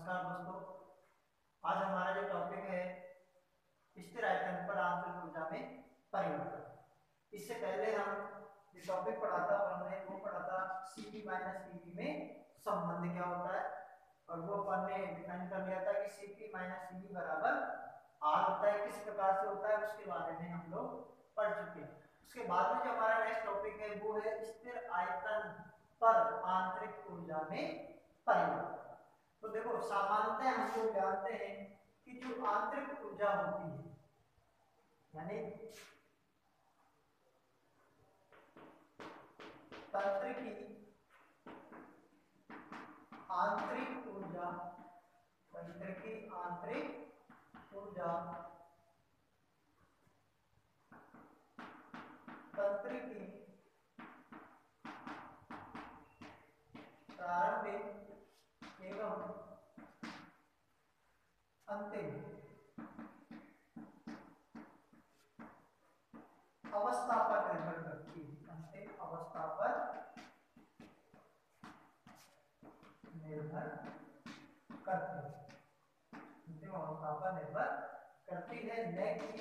नमस्कार दोस्तों, आज हमारा जो टॉपिक है स्थिर आयतन पर आंतरिक ऊर्जा में परिवर्तन। इससे पहले हम जो टॉपिक पढ़ा था हमने वो पढ़ा था Cp माइनस Cv में संबंध क्या होता है, और वो अपन ने डिफाइन कर लिया था कि Cp माइनस Cv बराबर R होता है। किस प्रकार से होता है उसके बारे में हम लोग पढ़ चुके हैं। उसके बाद में जो हमारा नेक्स्ट टॉपिक है वो है स्थिर आयतन पर आंतरिक ऊर्जा में परिवर्तन। तो देखो, सामान्यतः हम लोग जानते हैं कि जो आंतरिक ऊर्जा होती है यानी तंत्र की आंतरिक ऊर्जा, तंत्र की आंतरिक ऊर्जा तंत्र की प्रारंभिक एवं अंतिम अवस्था पर निर्भर करती है। अंतिम अवस्था पर निर्भर करती है, अंतिम अवस्था पर निर्भर करती है, न कि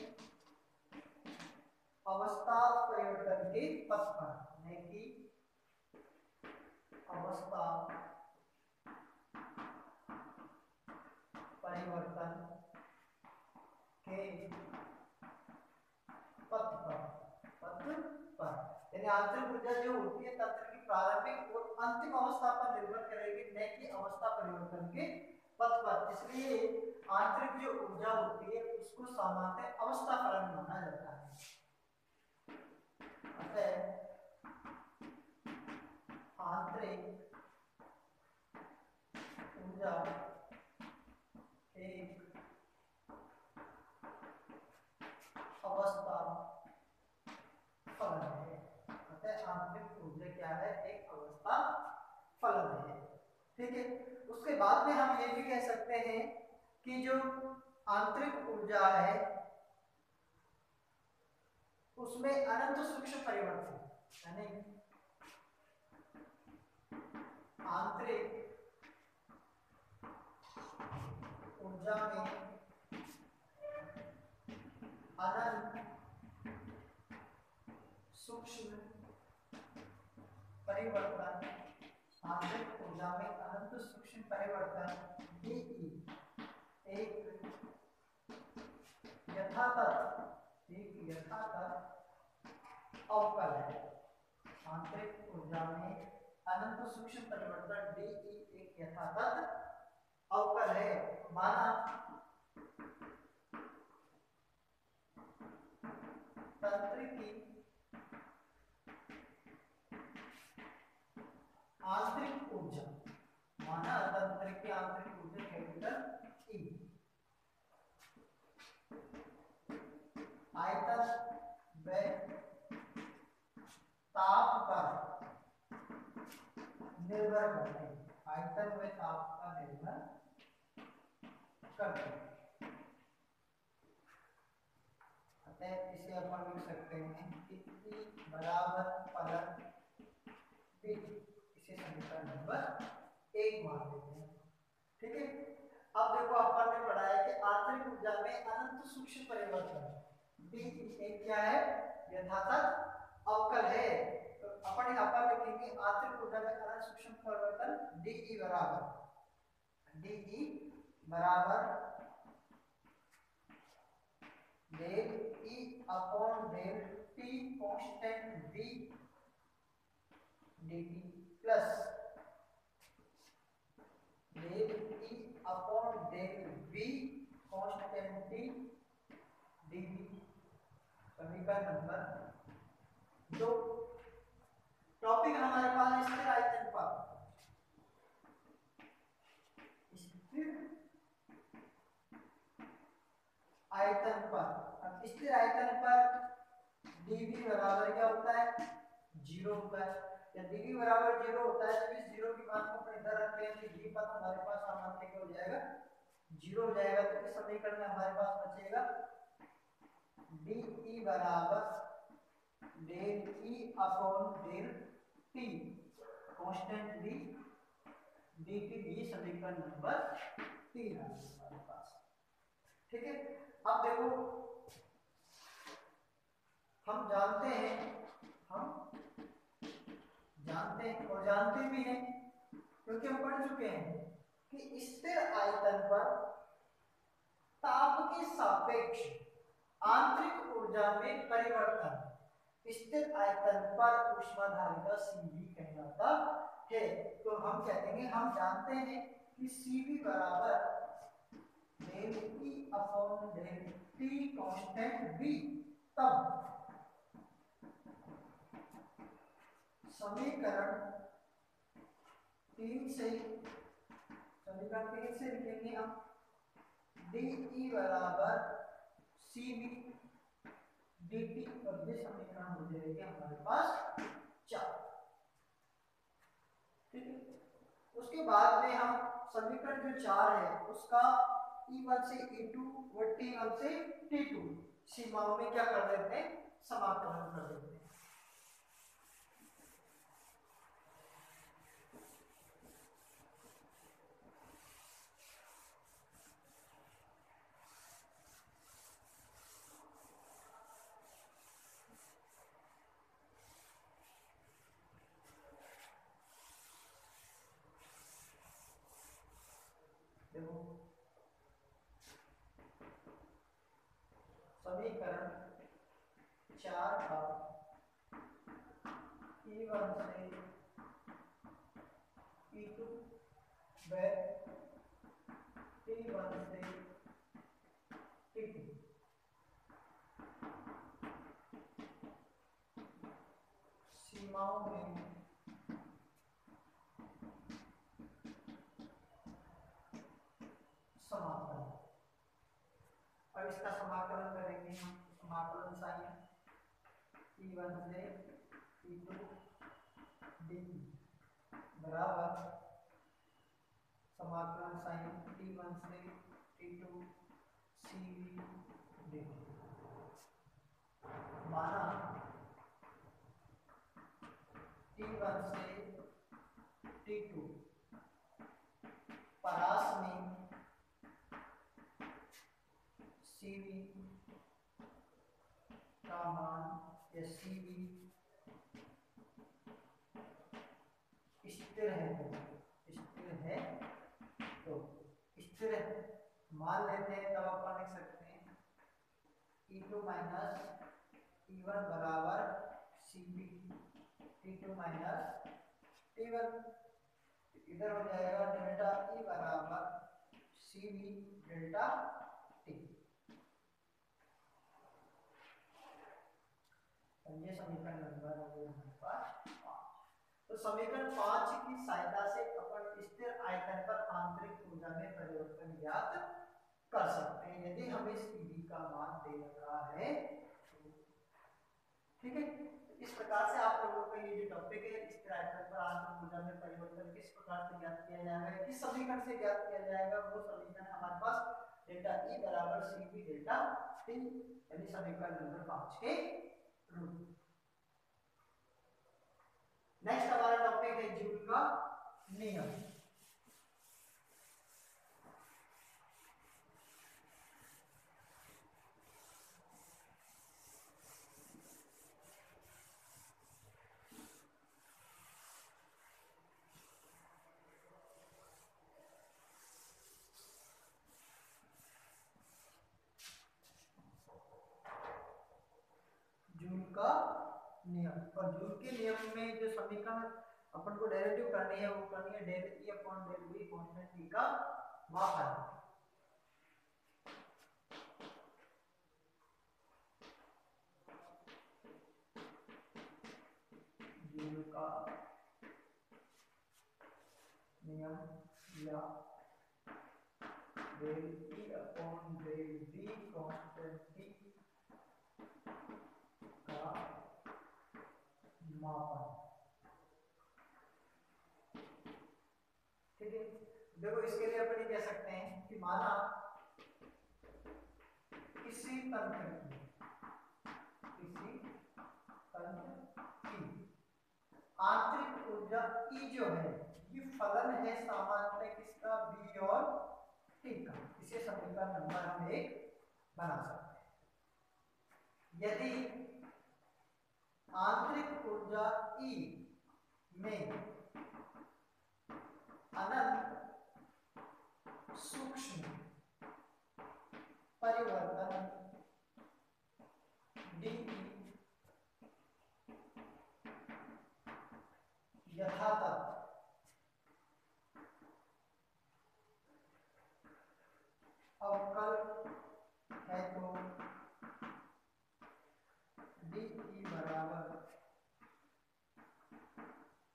अवस्था परिवर्तन के पथ पर, न कि अवस्था परिवर्तन के पथ पर यानी आंतरिक ऊर्जा जो होती है तंत्र की प्रारंभिक और अंतिम अवस्था पर निर्भर करेगी, न कि अवस्था परिवर्तन के पथ पर। इसलिए आंतरिक जो ऊर्जा होती है उसको सामान्यतः अवस्था फलन माना जाता है। अतः आंतरिक ऊर्जा एक अवस्था फलन है। अतः आंतरिक ऊर्जा क्या है? एक अवस्था फलन है। ठीक है। उसके बाद में हम ये भी कह सकते हैं कि जो आंतरिक ऊर्जा है उसमें अनंत सूक्ष्म परिवर्तन, यानी आंतरिक ऊर्जा में अनंत सूक्ष्म परिवर्तन, आंतरिक ऊर्जा में अनंत सूक्ष्म परिवर्तन dE एक यथातथ अवकल है। आंतरिक ऊर्जा में अनंत सूक्ष्म परिवर्तन dE एक यथातथ अवकल है। माना तंत्र की आंतरिक ऊर्जा, माना तंत्र की आंतरिक ऊर्जा कैपिटल E आयतन व ताप पर निर्भर करते हैं, आयतन व ताप पर निर्भर करते हैं। अतः इसे अपन लिख सकते हैं कि E बराबर फलन B, इसे समीकरण नंबर 1 मान लेते हैं। ठीक है। अब देखो, अपन ने पढ़ा है कि आंतरिक ऊर्जा में अनंत सूक्ष्म परिवर्तन D एक क्या है? यथातथ अवकल है। तो अपन यहाँ पर लिखेंगे आंतरिक ऊर्जा में अनंत सूक्ष्म परिवर्तन dE बराबर del E upon del T constant V dt plus del E upon del V constant T dt। समीकरण नंबर 2। टॉपिक हमारे पास स्थिर आयतन पर, स्थिर आयतन पर। अब स्थिर आयतन पर dV बराबर क्या होता है? 0 होता है। जब dV बराबर 0 होता है तो इस 0 की मान को अपने इधर रखते हैं तो d पद हमारे पास सामान्य क्या हो जाएगा? 0 हो जाएगा। तो इस समीकरण में हमारे पास बचेगा dE बराबर del E upon del T constant V dt भी समीकरण नंबर 3 है हमारे पास। ठीक है, अब देखो हम जानते हैं और जानते भी हैं क्योंकि हम पढ़ चुके हैं कि स्थिर आयतन पर ताप के सापेक्ष आंतरिक ऊर्जा में परिवर्तन स्थिर आयतन पर ऊष्माधारिता Cv कहलाता है। तो हम कहते हैं, हम जानते हैं कि Cv बराबर del E upon del T constant V। तब समीकरण 3 से लिखेंगे हम dE बराबर Cv dt और ये समीकरण हो जाएगा हमारे पास 4। ठीक है, उसके बाद में हम समीकरण जो 4 है उसका E1 से E2 और T1 से T2 सीमाओं में क्या कर देते हैं, समाकलन कर देते हैं। समीकरण 4 का E1 से E2 व T1 से T2 सीमाओं में समाकलन। अब इसका समाकलन करेंगे हम, समाकलन साइन T1 से T2 dt बराबर समाकलन साइन T1 से T2 Cv dt। माना T1 से T2 परास में Cv का मान या Cv स्थिर है तो स्थिर मान लेते हैं, तब अपन लिख सकते हैं E2 माइनस E1 बराबर Cv T2 माइनस T1। इधर हो जाएगा डेल्टा E बराबर Cv डेल्टा T। ये समीकरण नंबर हो गया हमारे पास 5। तो समीकरण 5 की सहायता से अपन स्थिर आयतन पर आंतरिक ऊर्जा में परिवर्तन ज्ञात कर सकते हैं यदि हमें Cv का मान दे रहा है। ठीक है, इस प्रकार से आप लोगों का ये जो टॉपिक है स्थिर आयतन पर आंतरिक ऊर्जा में परिवर्तन किस प्रकार से ज्ञात किया जाएगा, किस समीकरण से ज्ञात किया जाएगा, वो समीकरण हमारे पास डेल्टा E बराबर Cv डेल्टा T यानी समीकरण नंबर 5 के रूप। नेक्स्ट हमारा टॉपिक है जूल का नियम। जूल का नियम, और जूल के नियम में जो समीकरण अपन को डेरिवेटिव करनी है वो करनी है del E upon del V constant T का मापन। जूल का नियम या del E upon del V constant T का मापन। ठीक है, देखो इसके लिए अपन ये कह सकते हैं कि माना किसी तंत्र की आंतरिक ऊर्जा ऊर्जा ई जो है ये फलन है सामान्य किसका, बी और टी का। इसे समीकरण नंबर हम 1 बना सकते हैं। यदि आंतरिक ऊर्जा ई में अनंत सूक्ष्म परिवर्तन डी यथातथ अवकल है तो डी बराबर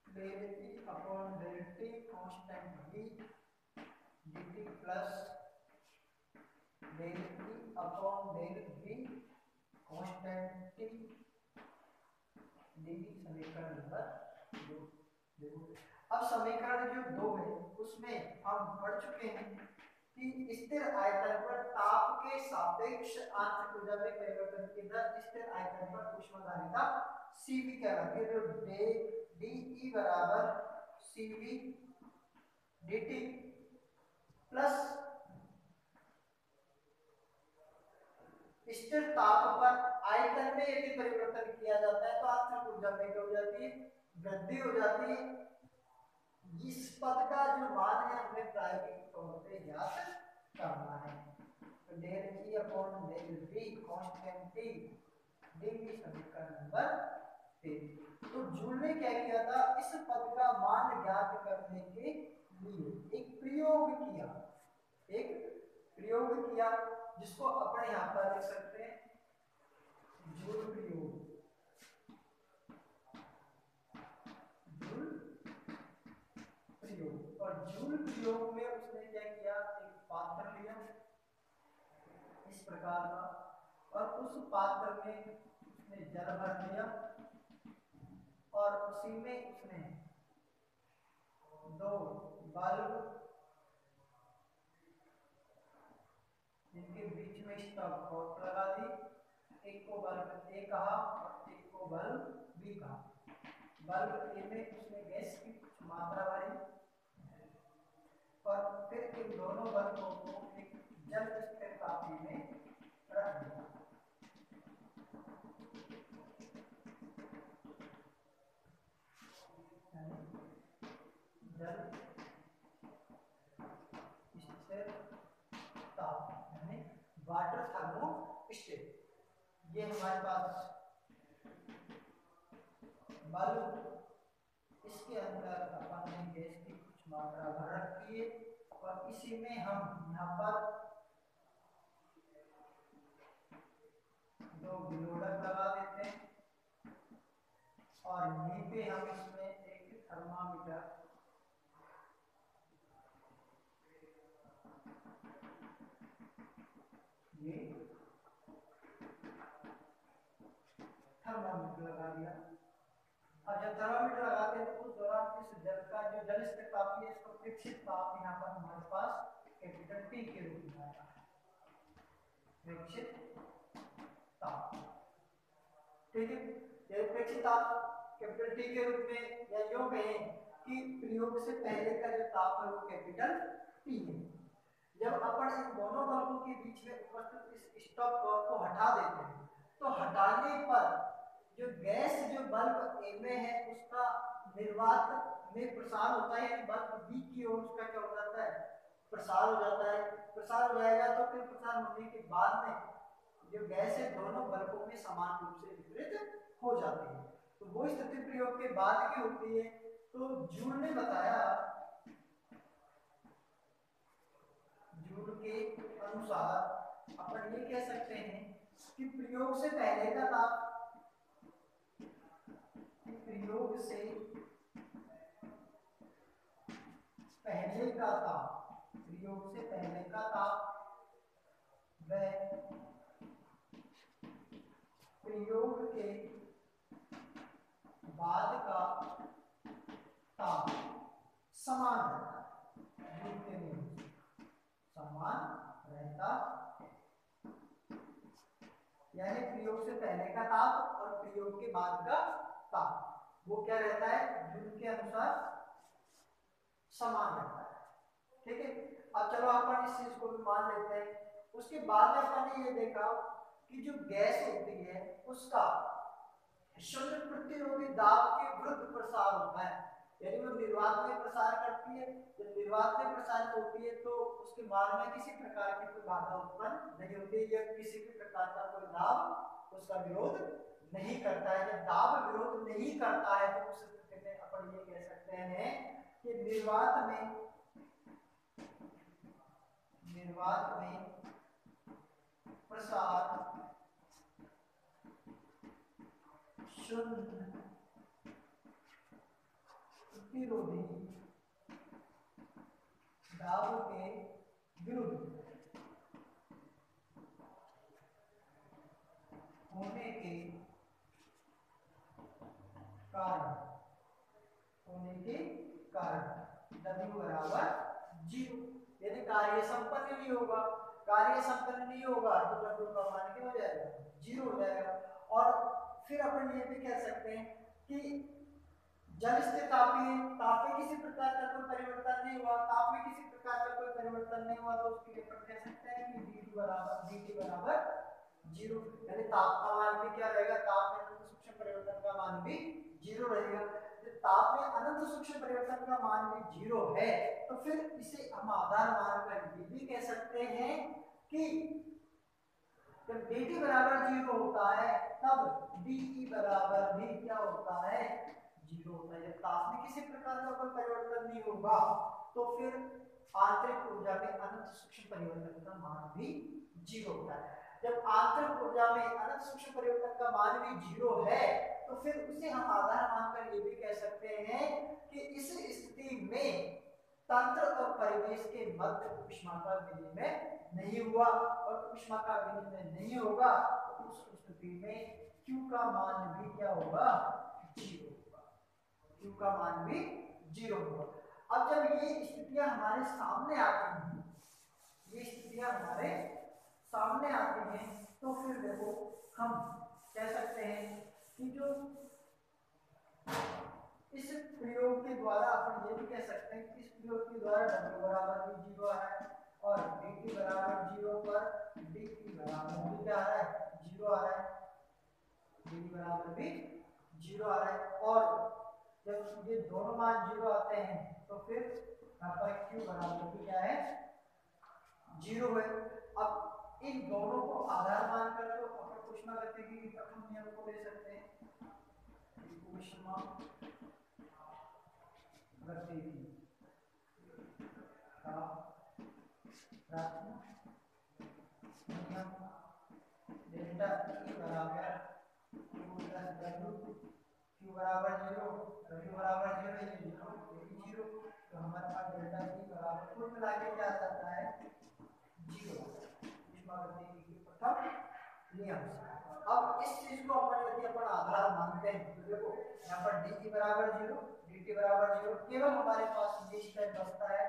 del E upon del T constant B dt plus del E upon del B constant T D. समीकरण नंबर 2। देखो अब समीकरण जो 2 है उसमें हम पढ़ चुके हैं कि स्थिर आयतन पर ताप के सापेक्ष आंतरिक ऊर्जा में परिवर्तन की दर स्थिर आयतन पर ऊष्माधारिता Cv कहलाती है। तो dE बराबर Cv dt प्लस स्थिर ताप पर आयतन में यदि परिवर्तन किया जाता है तो आंतरिक ऊर्जा में क्या हो जाती है, वृद्धि हो जाती है। इस पद का जो मान है हमें प्रायोगिक तौर पे ज्ञात करना है। तो del E upon del B constant T D समीकरण नंबर 3। तो जूल ने क्या किया था, इस पद का मान ज्ञात करने के लिए एक प्रयोग किया जिसको अपने यहाँ पर लिख सकते हैं जूल प्रयोग। और जूल प्रयोग में उसने क्या किया, एक पात्र लिया इस प्रकार का और उस पात्र में उसने जल भर दिया और उसी में उसने 2 बल्ब जिनके बीच में स्टॉप कॉर्क लगा दी, एक को बल्ब ए कहा और एक को बल्ब बी कहा। बल्ब ए में उसने गैस की कुछ मात्रा भरी और फिर इन दोनों बल्बों को एक जल स्थिर तापी में रख दिया। जल स्थिर ताप यानी वाटर थर्मोस्टेट। ये हमारे पास बल्ब, इसके अंदर अपन ने गैस की कुछ मात्रा भर रखी है और इसी में हम यहाँ पर 2 विलोडक लगा देते हैं और नीचे हम इसमें एक थर्मामीटर ये थर्मामीटर लगा दिया। अब जब थर्मामीटर लगाते हैं तो उस दौरान इस जल का जो जल स्थिर ताप है इसको प्रेक्षित ताप यहाँ पर हमारे पास कैपिटल टी के रूप में आया है, प्रेक्षित ताप। ठीक है, ये प्रेक्षित ताप कैपिटल टी के रूप में, या यूं कहें कि प्रयोग से पहले का जो ताप है वो कैपिटल टी है। जब अपन इन दोनों बल्बों के बीच में उपस्थित इस स्टॉप कॉर्क को हटा देते हैं तो हटाने पर जो गैस जो बल्ब ए में है उसका निर्वात में प्रसार होता है, बल्ब बी की ओर उसका क्या हो जाता है, प्रसार हो जाता है। प्रसार हो जाएगा तो फिर प्रसार होने के बाद में जो गैस है दोनों बल्बों में समान रूप से वितरित हो जाती है। तो वो स्थिति प्रयोग के बाद की होती है। तो जूल ने बताया, जूल के अनुसार अपन ये कह सकते हैं कि प्रयोग से पहले का ताप, प्रयोग से पहले का ताप, प्रयोग से पहले का ताप वह प्रयोग के बाद का ताप समान रहता है, समान रहता। यानी प्रयोग से पहले का ताप और प्रयोग के बाद का ताप वो क्या रहता है, युद्ध के अनुसार समान रहता है। ठीक है, अब चलो अपन इस चीज को भी मान लेते हैं। उसके बाद में अपन ने ये देखा कि जो गैस होती है उसका शून्य प्रतिरोधी दाब के विरुद्ध प्रसार होता है, यानी वो निर्वात में प्रसार करती है। जब निर्वात में प्रसारित होती है तो उसके मान में किसी प्रकार की कोई बाधा उत्पन्न नहीं होती, या किसी भी प्रकार का कोई दाब उसका विरोध नहीं करता है। जब दाब विरोध नहीं करता है तो उस स्थिति में अपन ये कह सकते हैं कि निर्वात में प्रसार शून्य प्रतिरोधी दाब के विरुद्ध होने के कारण W बराबर 0, यदि कार्य संपन्न नहीं होगा। कार्य संपन्न नहीं होगा तो W का मान क्या हो जाएगा, 0 हो जाएगा। और फिर अपन ये भी कह सकते हैं कि जल स्थिर ताप में किसी प्रकार का कोई परिवर्तन नहीं हुआ, ताप में किसी प्रकार का कोई परिवर्तन नहीं हुआ, तो उसके लिए अपन कह सकते हैं कि dt बराबर 0, यानी ताप का मान भी क्या रहेगा, ताप में अनंत सूक्ष्म परिवर्तन का मान भी 0 रहेगा। जब ताप में अनंत सूक्ष्म परिवर्तन का मान भी 0 है तो फिर इसे हम आधार मानकर ये भी कह सकते हैं कि जब dt बराबर 0 होता है तब de बराबर भी क्या होता है, 0 होता है। जब ताप में किसी प्रकार का कोई परिवर्तन नहीं होगा तो फिर आंतरिक ऊर्जा में अनंत सूक्ष्म परिवर्तन का मान भी 0 होता है। जब आंतरिक ऊर्जा में अनंत सूक्ष्म परिवर्तन का मान भी 0 है तो फिर उसे हम आधार मानकर ये भी कह सकते हैं कि इस स्थिति में तंत्र और परिवेश के मध्य ऊष्माकार विनिमय नहीं हुआ, और ऊष्माकार विनिमय नहीं होगा तो उस स्थिति में Q का मान भी क्या होगा, 0 होगा। Q का मान भी 0 होगा। अब जब ये स्थितियां हमारे सामने आती हैं, ये स्थितियां हमारे सामने आती हैं तो फिर देखो हम कह सकते हैं कि जो इस प्रयोग के द्वारा अपन ये भी कह सकते हैं कि इस प्रयोग के द्वारा W बराबर भी 0 आ रहा है और dt बराबर 0 पर dt बराबर भी क्या आ रहा है, 0 आ रहा है, dt बराबर भी 0 आ रहा है। और जब ये दोनों मान 0 आते हैं तो फिर यहाँ पर Q बराबर भी क्या है, 0 है। अब इन दोनों को आधार मानकर तो अपन ऊष्मागतिकी की प्रथम नियम को ले सकते हैं, ऊष्मा गतिकी का प्रथम नियम डेल्टा E बराबर Q प्लस W, Q बराबर 0, W बराबर 0, ये 0, ये भी 0, तो हमारे पास डेल्टा E बराबर कुल मिला के क्या आता है, 0। ऊष्मागतिकी की प्रथम नियम। अब इस चीज को अपन यदि अपन आधार मानते हैं तो देखो यहाँ पर dt बराबर 0, dt बराबर 0, केवल हमारे पास ये स्टेप बचता है।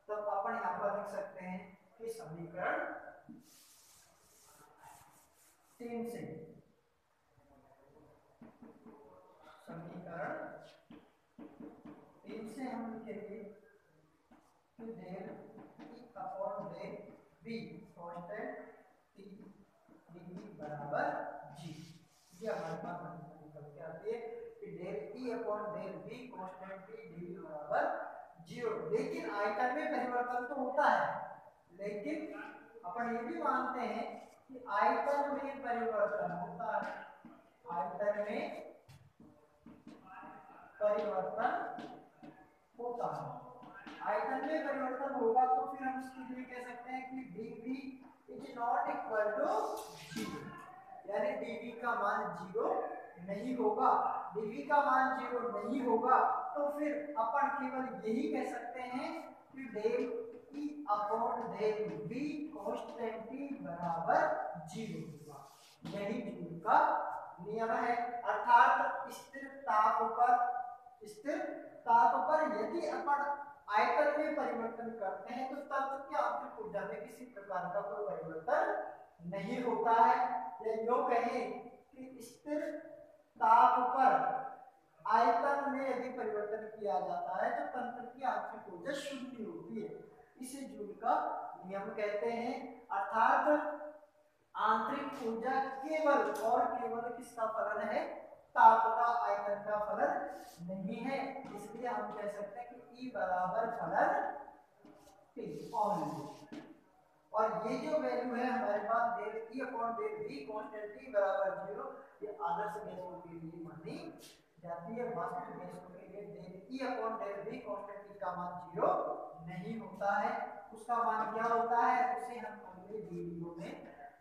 तो अपन यहाँ पर लिख सकते हैं कि समीकरण 3 से, समीकरण 3 से हम लिखेंगे कि del E upon del V constant T dt बराबर G। ये हमारे पास निकल के आती है कि del E upon del V constant T dt बराबर 0। लेकिन आयतन में परिवर्तन तो होता है, लेकिन अपन ये भी मानते हैं कि आयतन में परिवर्तन होता है, आयतन में परिवर्तन होता है। आयतन में परिवर्तन होगा तो फिर हम इसके लिए कह सकते हैं कि dV is not equal to 0, यानी dV का मान 0 नहीं होगा। dV का मान 0 नहीं होगा तो फिर अपन केवल यही कह सकते हैं कि del E upon del V constant T बराबर 0 होगा। यही जूल का नियम है। अर्थात स्थिर ताप पर यदि अपन आयतन में परिवर्तन करते हैं तो तत्व की आंतरिक ऊर्जा में किसी प्रकार का कोई परिवर्तन नहीं होता है। या यूं कहें कि स्थिर ताप पर आयतन किया जाता है जब तंत्र की आंतरिक ऊर्जा शून्य होती है। इसे जूल का नियम कहते हैं। अर्थात आंतरिक ऊर्जा केवल और केवल किसका फलन है? ताप का, आयतन का फलन नहीं है। इसलिए हम कह सकते हैं कि E बराबर फलन T ओनली। और ये जो वैल्यू है हमारे पास del E upon del V constant T बराबर 0, ये आदर्श गैसों के लिए मानी जाती है। वास्तविक गैसों के लिए del E upon del V constant T का मान 0 नहीं होता है। उसका मान क्या होता है उसे हम अगले वीडियो में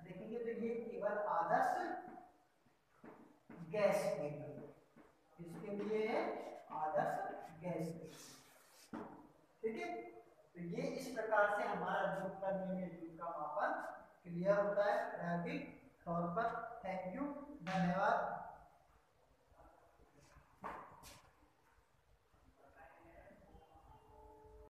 देखेंगे। तो ये केवल आदर्श गैस के लिए, इसके लिए है आदर्श गैस के लिए। ठीक है, तो ये इस प्रकार से हमारा जूल का नियम या जूल का मापन क्लियर होता है प्रायोगिक तौर पर। थैंक यू, धन्यवाद।